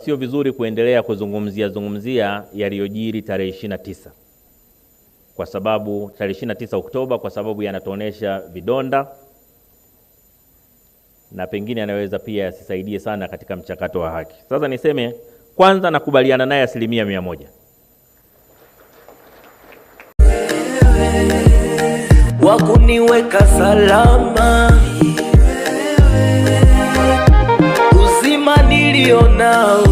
sio vizuri kuendelea kuzungumzia yaliyojiri tarehe 29. Kwa sababu tarehe 29 Oktoba, kwa sababu yanatuonesha vidonda na pengine yanaweza pia yasisaidie sana katika mchakato wa haki. Sasa niseme kwanza nakubaliana naye 100%. Wakuniweka salama, uzima nilionao